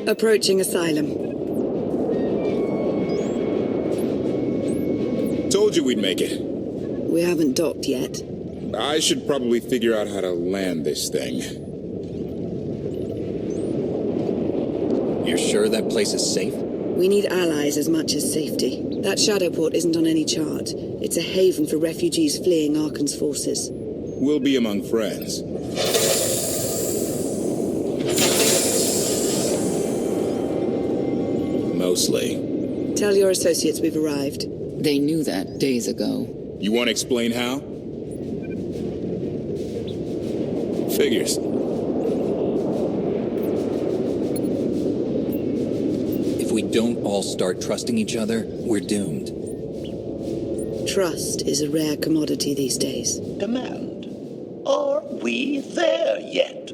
Approaching Asylum. Told you we'd make it. We haven't docked yet. I should probably figure out how to land this thing. You're sure that place is safe? We need allies as much as safety. That shadow port isn't on any chart. It's a haven for refugees fleeing Arkan's forces. We'll be among friends. Mostly. Tell your associates we've arrived. They knew that days ago. You want to explain how? Figures. If we don't all start trusting each other, we're doomed. Trust is a rare commodity these days. Command. Are we there yet?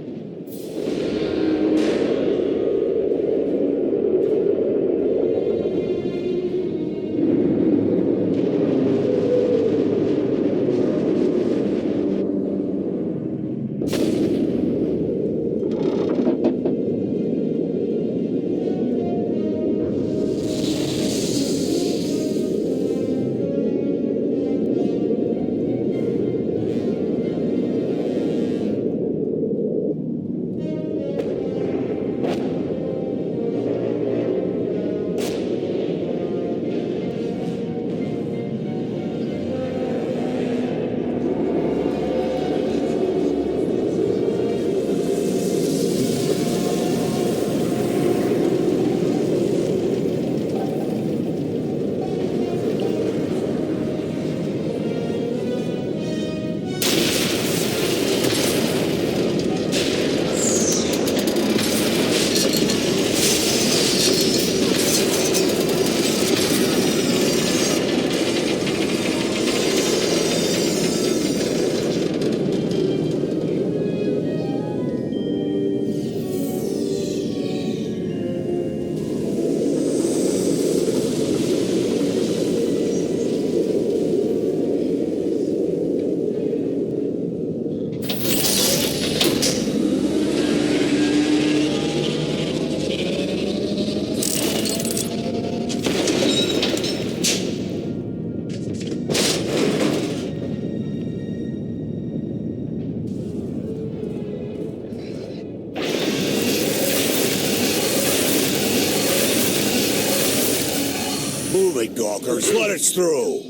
Move it, Gawkers. Let us through.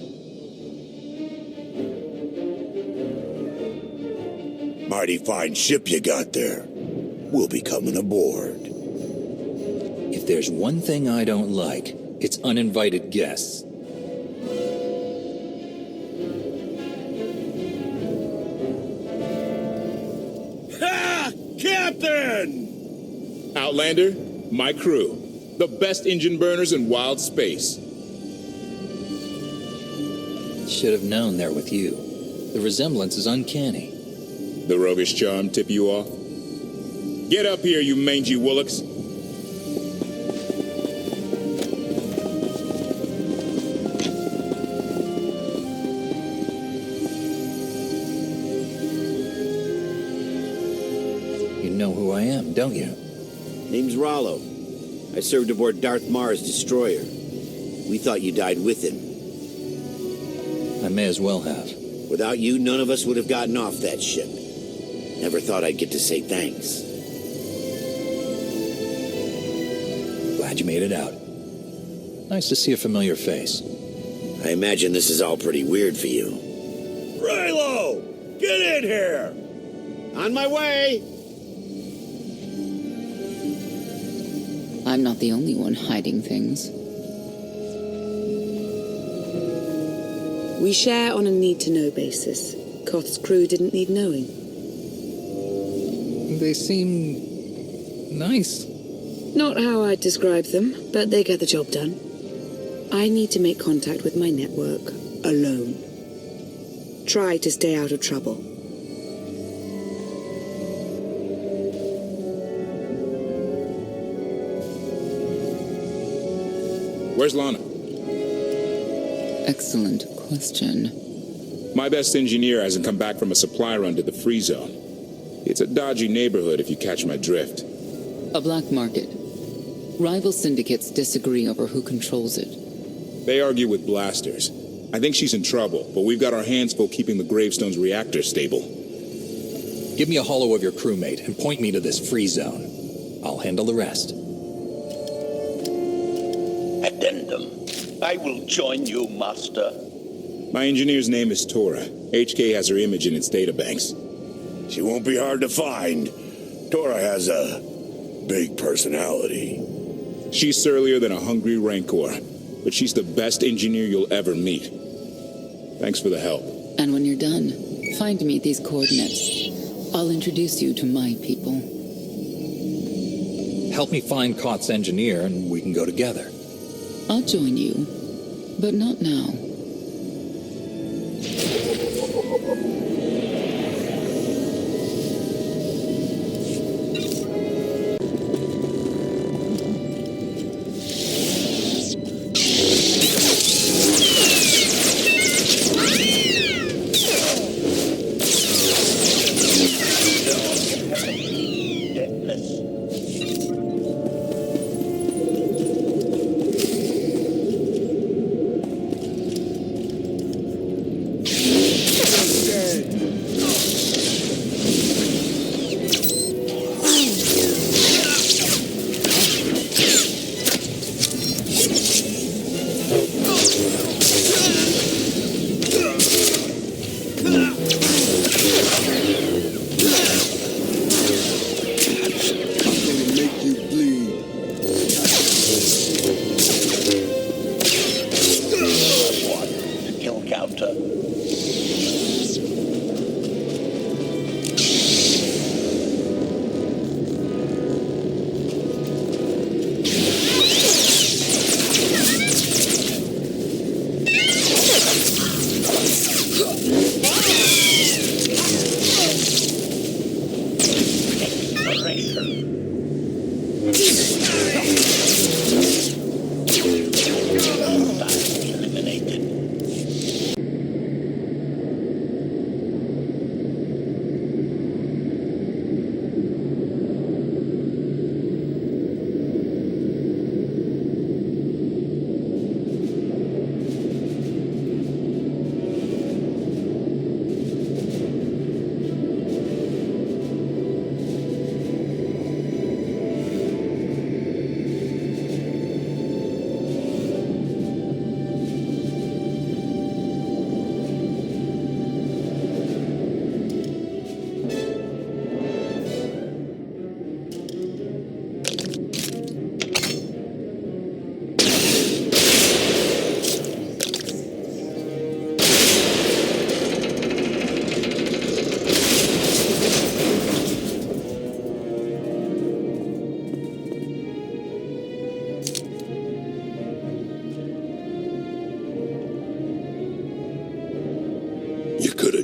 Mighty fine ship you got there. We'll be coming aboard. If there's one thing I don't like, it's uninvited guests. Ha! Captain! Outlander, my crew. The best engine burners in wild space. Should have known they're with you. The resemblance is uncanny. The roguish charm tip you off? Get up here, you mangy woolocks. You know who I am, don't you? Name's Rollo. I served aboard Darth Marr's destroyer. We thought you died with him. I may as well have. Without you, none of us would have gotten off that ship. Never thought I'd get to say thanks. Glad you made it out. Nice to see a familiar face. I imagine this is all pretty weird for you. Raylo! Get in here! On my way! I'm not the only one hiding things. We share on a need-to-know basis. Koth's crew didn't need knowing. They seem nice. Not how I'd describe them, but they get the job done. I need to make contact with my network, alone. Try to stay out of trouble. Where's Lana? Excellent question. My best engineer hasn't come back from a supply run to the free zone. It's a dodgy neighborhood if you catch my drift. A black market. Rival syndicates disagree over who controls it. They argue with blasters. I think she's in trouble, but we've got our hands full keeping the Gravestone's reactor stable. Give me a holo of your crewmate and point me to this free zone. I'll handle the rest. Addendum. I will join you, Master. My engineer's name is Tora. HK has her image in its databanks. She won't be hard to find. Tora has a big personality. She's surlier than a hungry rancor, but she's the best engineer you'll ever meet. Thanks for the help. And when you're done, find me these coordinates. I'll introduce you to my people. Help me find Kott's engineer and we can go together. I'll join you, but not now.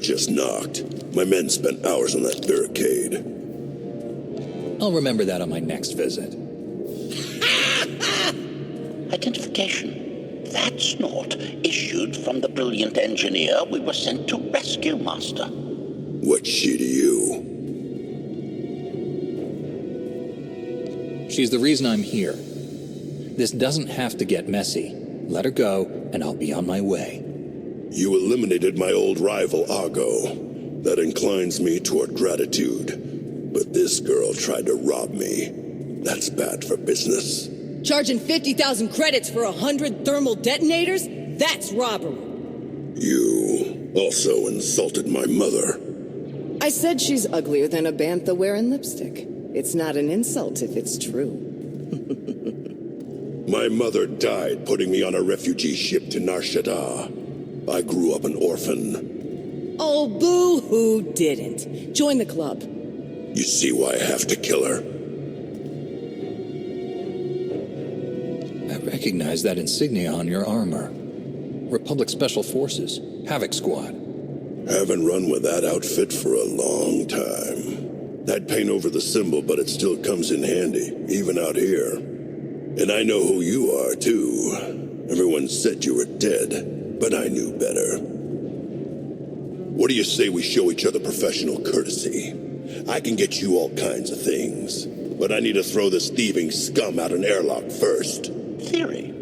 Just knocked. My men spent hours on that barricade. I'll remember that on my next visit. Identification. That's not issued from the brilliant engineer we were sent to rescue, Master. What's she to you? She's the reason I'm here. This doesn't have to get messy. Let her go, and I'll be on my way. You eliminated my old rival, Argo. That inclines me toward gratitude. But this girl tried to rob me. That's bad for business. Charging 50,000 credits for 100 thermal detonators? That's robbery. You also insulted my mother. I said she's uglier than a bantha wearing lipstick. It's not an insult if it's true. My mother died putting me on a refugee ship to Nar Shaddaa. I grew up an orphan. Oh, boo-hoo didn't. Join the club. You see why I have to kill her? I recognize that insignia on your armor. Republic Special Forces, Havoc Squad. Haven't run with that outfit for a long time. I'd paint over the symbol, but it still comes in handy, even out here. And I know who you are, too. Everyone said you were dead. But I knew better. What do you say we show each other professional courtesy? I can get you all kinds of things. But I need to throw this thieving scum out an airlock first. Theory.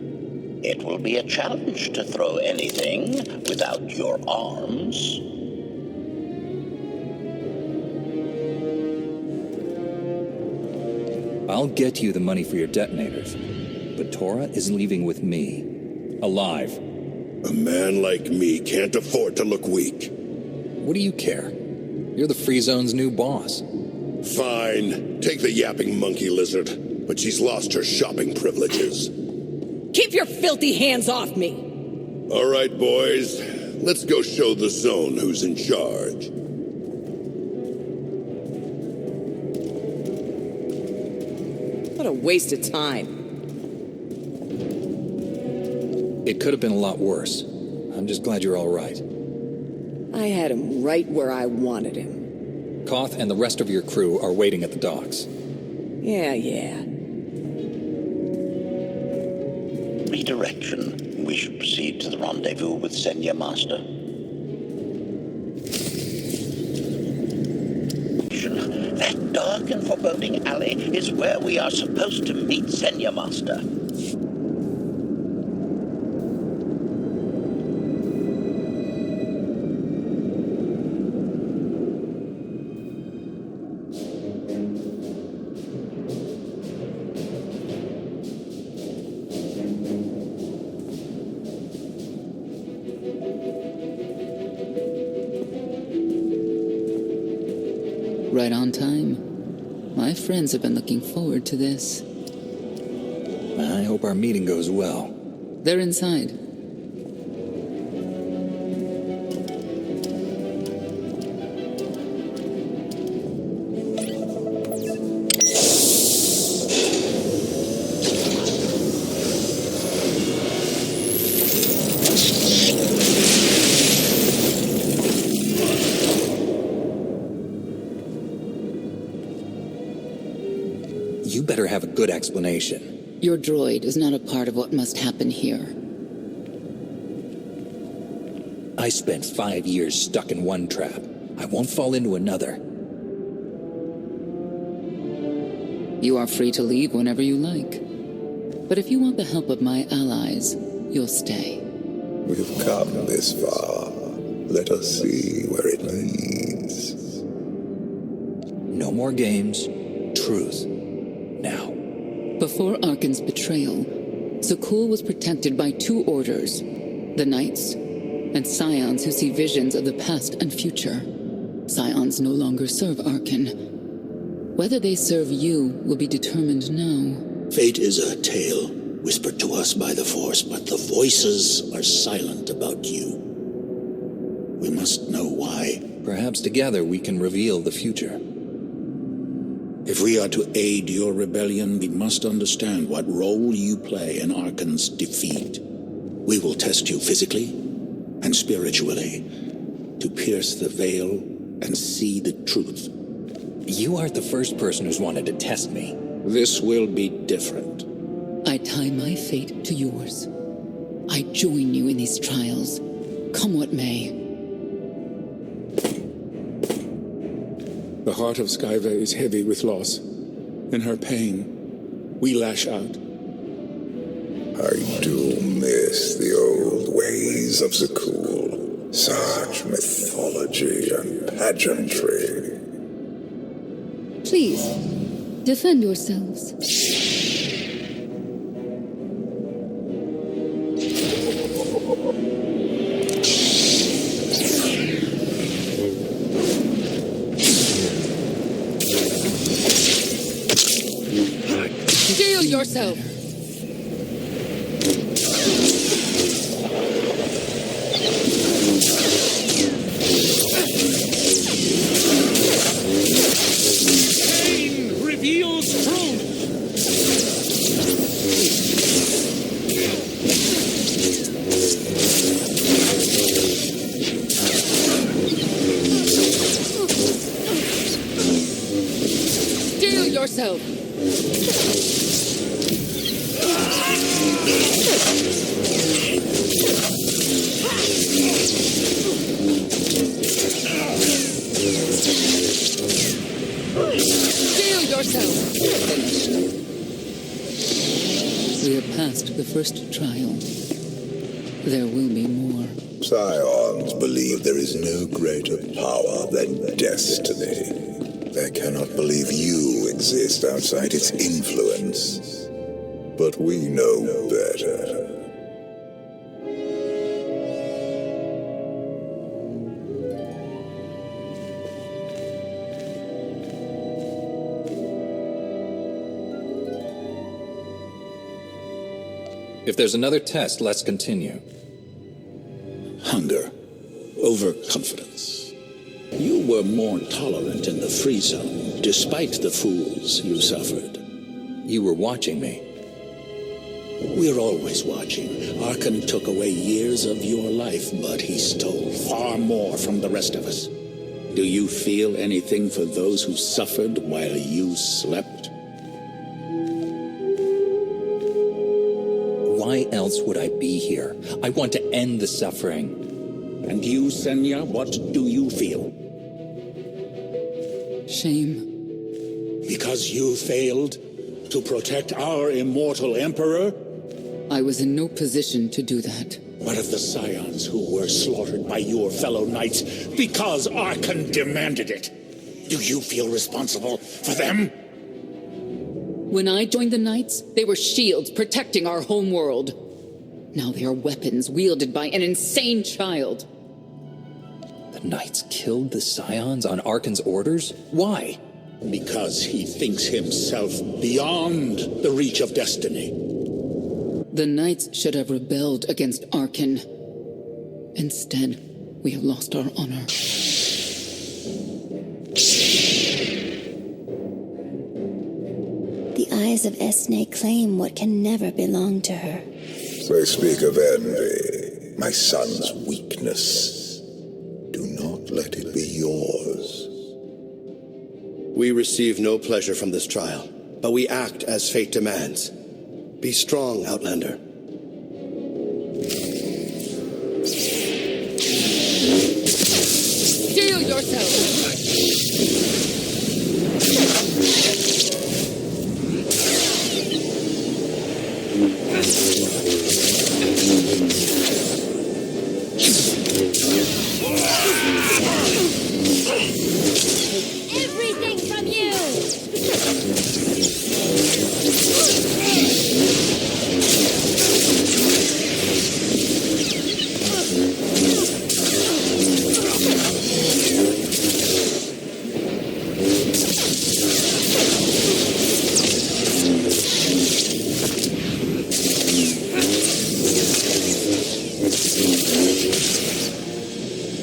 It will be a challenge to throw anything without your arms. I'll get you the money for your detonators. But Tora is leaving with me. Alive. A man like me can't afford to look weak. What do you care? You're the Free Zone's new boss. Fine. Take the yapping monkey lizard. But she's lost her shopping privileges. Keep your filthy hands off me! All right, boys. Let's go show the zone who's in charge. What a waste of time. It could have been a lot worse. I'm just glad you're all right. I had him right where I wanted him. Koth and the rest of your crew are waiting at the docks. Yeah. Redirection. We should proceed to the rendezvous with Senya Master. That dark and foreboding alley is where we are supposed to meet Senya Master. Right on time. My friends have been looking forward to this. I hope our meeting goes well. They're inside. You better have a good explanation. Your droid is not a part of what must happen here. I spent 5 years stuck in one trap. I won't fall into another. You are free to leave whenever you like. But if you want the help of my allies, you'll stay. We've come this far. Let us see where it leads. No more games. Truth. Now. Before Arkan's betrayal, Zakul was protected by two orders, the Knights and Scions who see visions of the past and future. Scions no longer serve Arkan. Whether they serve you will be determined now. Fate is a tale whispered to us by the Force, but the voices are silent about you. We must know why. Perhaps together we can reveal the future. If we are to aid your rebellion, we must understand what role you play in Arkan's defeat. We will test you physically and spiritually to pierce the veil and see the truth. You aren't the first person who's wanted to test me. This will be different. I tie my fate to yours. I join you in these trials, come what may. The heart of Skyva is heavy with loss. In her pain, we lash out. I do miss the old ways of Zakul. Such mythology and pageantry. Please, defend yourselves. Steel yourself! Pain reveals truth! Steel yourself! Steel yourself! first trial. There will be more. Scions believe there is no greater power than destiny. They cannot believe you exist outside its influence. But we know better. If there's another test, let's continue. Hunger. Overconfidence. You were more tolerant in the free zone, despite the fools you suffered. You were watching me. We're always watching. Arkan took away years of your life, but he stole far more from the rest of us. Do you feel anything for those who suffered while you slept? Why else would I be here? I want to end the suffering. And you, Senya, what do you feel? Shame. Because you failed to protect our immortal emperor? I was in no position to do that. What of the scions who were slaughtered by your fellow knights because Arkan demanded it? Do you feel responsible for them? When I joined the Knights, they were shields protecting our home world. Now they are weapons wielded by an insane child. The Knights killed the Scions on Arkan's orders? Why? Because he thinks himself beyond the reach of destiny. The Knights should have rebelled against Arkan. Instead, we have lost our honor. The eyes of Esne claim what can never belong to her. They speak of envy, my son's weakness. Do not let it be yours. We receive no pleasure from this trial, but we act as fate demands. Be strong, Outlander. Steel yourself! Everything from you!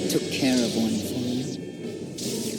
Took care of one for you.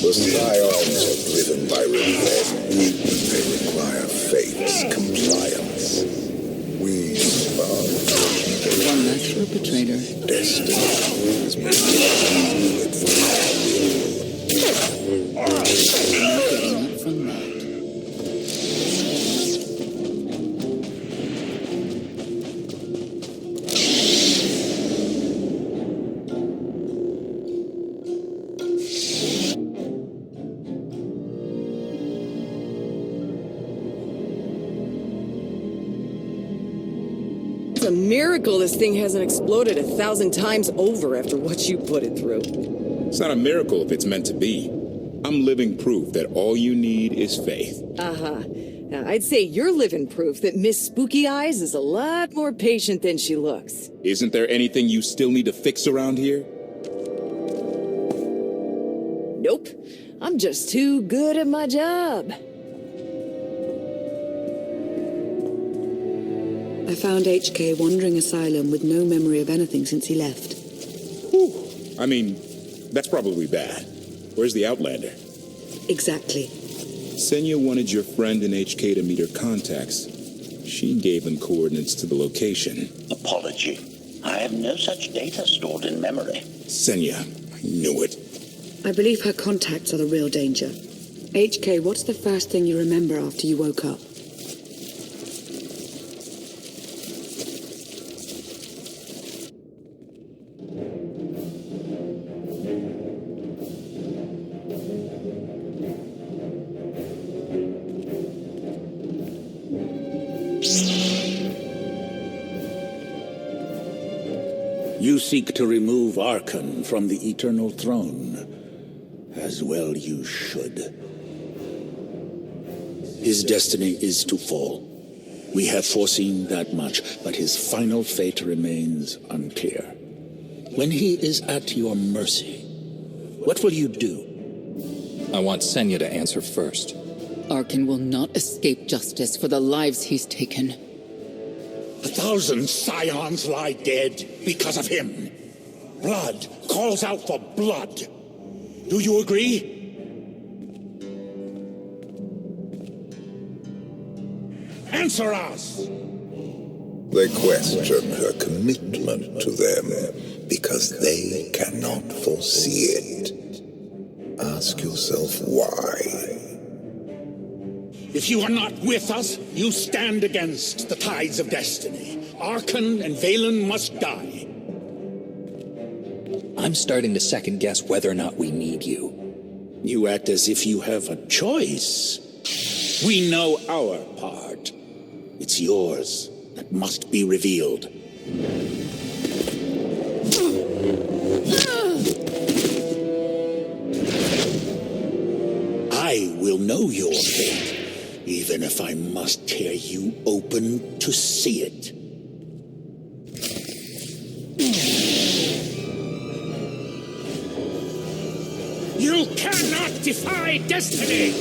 The Scions are driven by revenge. They require fate's compliance. We are One less perpetrator. destiny is Not getting up from that. It's a miracle this thing hasn't exploded 1,000 times over after what you put it through. It's not a miracle if it's meant to be. I'm living proof that all you need is faith. Uh-huh. Now, I'd say you're living proof that Miss Spooky Eyes is a lot more patient than she looks. Isn't there anything you still need to fix around here? Nope. I'm just too good at my job. I found HK wandering Asylum with no memory of anything since he left. Whew. I mean, that's probably bad. Where's the Outlander? Exactly. Senya wanted your friend in HK to meet her contacts. She gave him coordinates to the location. Apology. I have no such data stored in memory. Senya, I knew it. I believe her contacts are the real danger. HK, what's the first thing you remember after you woke up? You seek to remove Arkan from the Eternal Throne. As well you should. His destiny is to fall. We have foreseen that much, but his final fate remains unclear. When he is at your mercy, what will you do? I want Senya to answer first. Arkan will not escape justice for the lives he's taken. 1,000 scions lie dead because of him. Blood calls out for blood. Do you agree? Answer us! They question her commitment to them because they cannot foresee it. Ask yourself why. If you are not with us, you stand against the tides of destiny. Arkan and Valen must die. I'm starting to second guess whether or not we need you. You act as if you have a choice. We know our part. It's yours that must be revealed. I will know your fate. Even if I must tear you open to see it. You cannot defy destiny!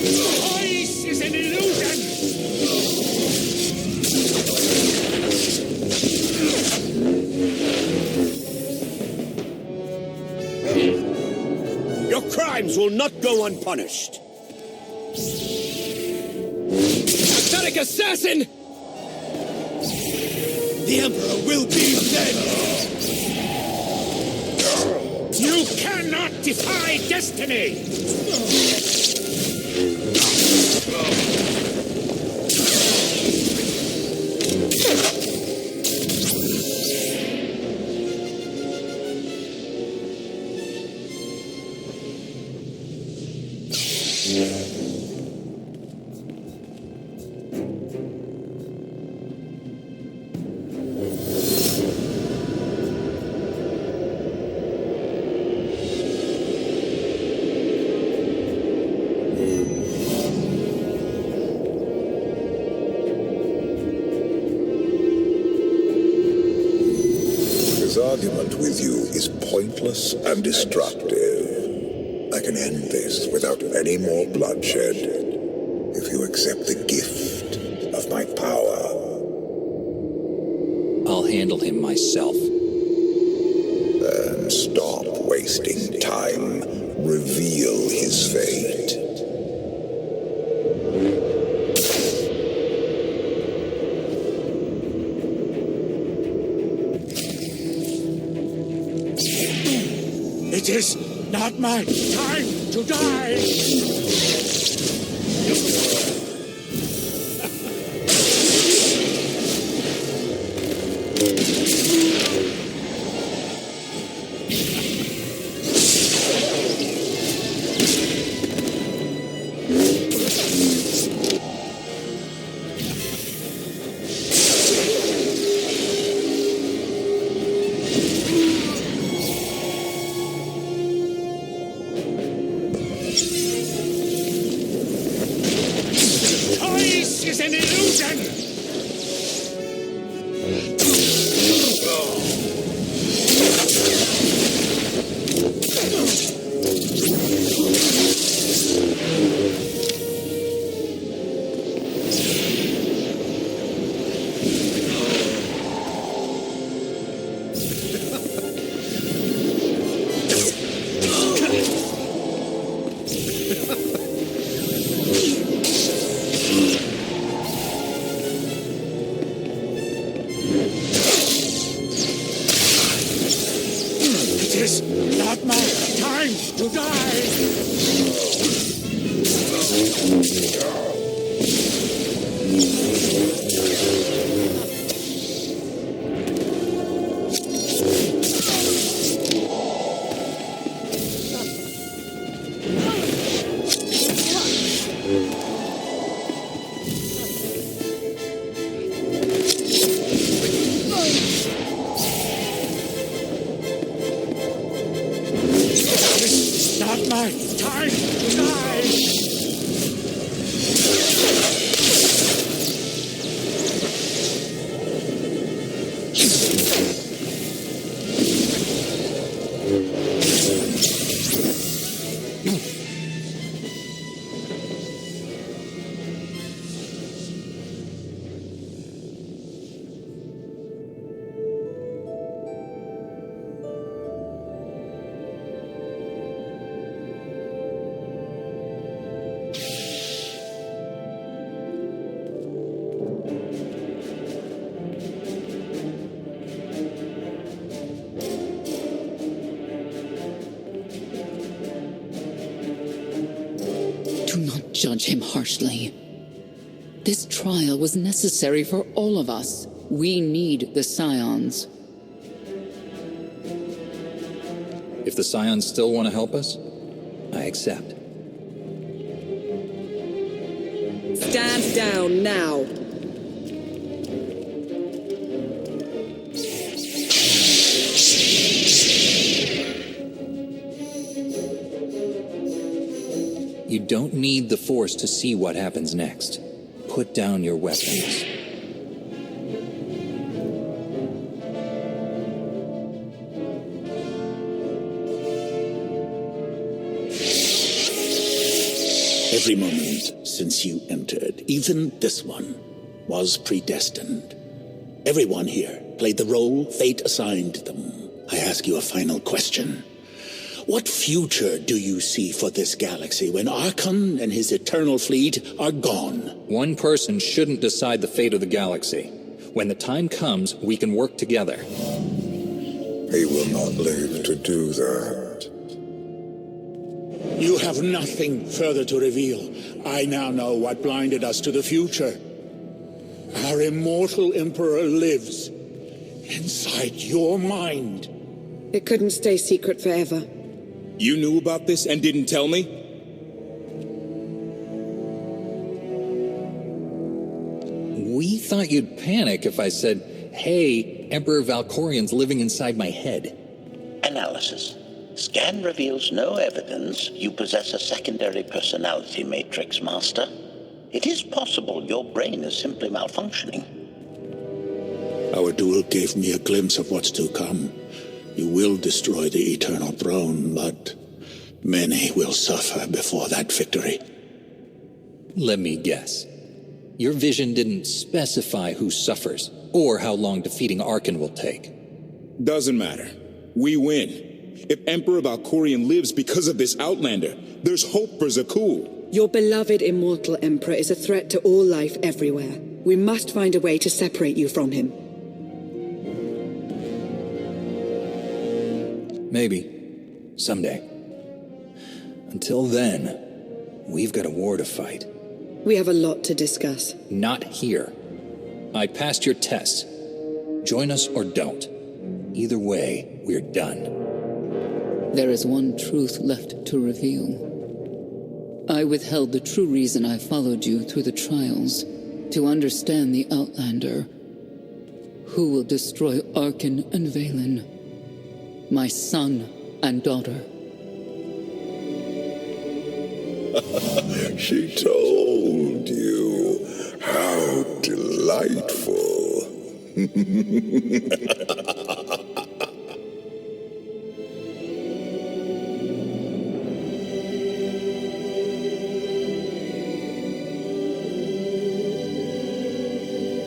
Choice is an illusion! Your crimes will not go unpunished. Pathetic assassin! The Emperor will be avenged! You cannot defy destiny! His argument with you is pointless and destructive. I can end this without any more bloodshed if you accept the gift of my power. I'll handle him myself. Then stop wasting time. Reveal his fate. It is not my time to die! again! It is not my time to die! Not my time to die! Do not judge him harshly. This trial was necessary for all of us. We need the Scions. If the Scions still want to help us, I accept. Stand down now. You don't need the Force to see what happens next. Put down your weapons. Every moment since you entered, even this one, was predestined. Everyone here played the role fate assigned them. I ask you a final question. What future do you see for this galaxy when Archon and his eternal fleet are gone? One person shouldn't decide the fate of the galaxy. When the time comes, we can work together. He will not live to do that. You have nothing further to reveal. I now know what blinded us to the future. Our immortal Emperor lives inside your mind. It couldn't stay secret forever. You knew about this and didn't tell me? We thought you'd panic if I said, hey, Emperor Valkorian's living inside my head. Analysis. Scan reveals no evidence you possess a secondary personality matrix, Master. It is possible your brain is simply malfunctioning. Our duel gave me a glimpse of what's to come. You will destroy the Eternal Throne, but many will suffer before that victory. Let me guess. Your vision didn't specify who suffers, or how long defeating Archon will take. Doesn't matter. We win. If Emperor Valkorian lives because of this Outlander, there's hope for Zakul. Your beloved immortal Emperor is a threat to all life everywhere. We must find a way to separate you from him. Maybe. Someday. Until then, we've got a war to fight. We have a lot to discuss. Not here. I passed your tests. Join us or don't. Either way, we're done. There is one truth left to reveal. I withheld the true reason I followed you through the trials, to understand the Outlander. Who will destroy Archon and Valen? My son and daughter. She told you. How delightful.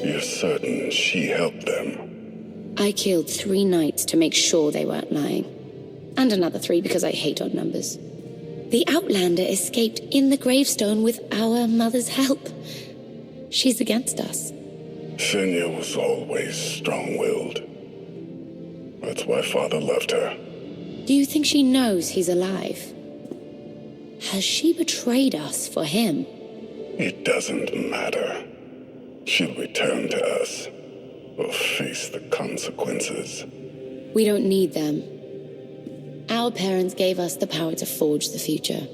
You're certain she helped them? I killed 3 knights to make sure they weren't lying. And another 3 because I hate odd numbers. The Outlander escaped in the gravestone with our mother's help. She's against us. Senya was always strong-willed. That's why Father left her. Do you think she knows he's alive? Has she betrayed us for him? It doesn't matter. She'll return to us, or face the consequences. We don't need them. Our parents gave us the power to forge the future.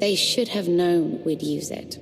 They should have known we'd use it.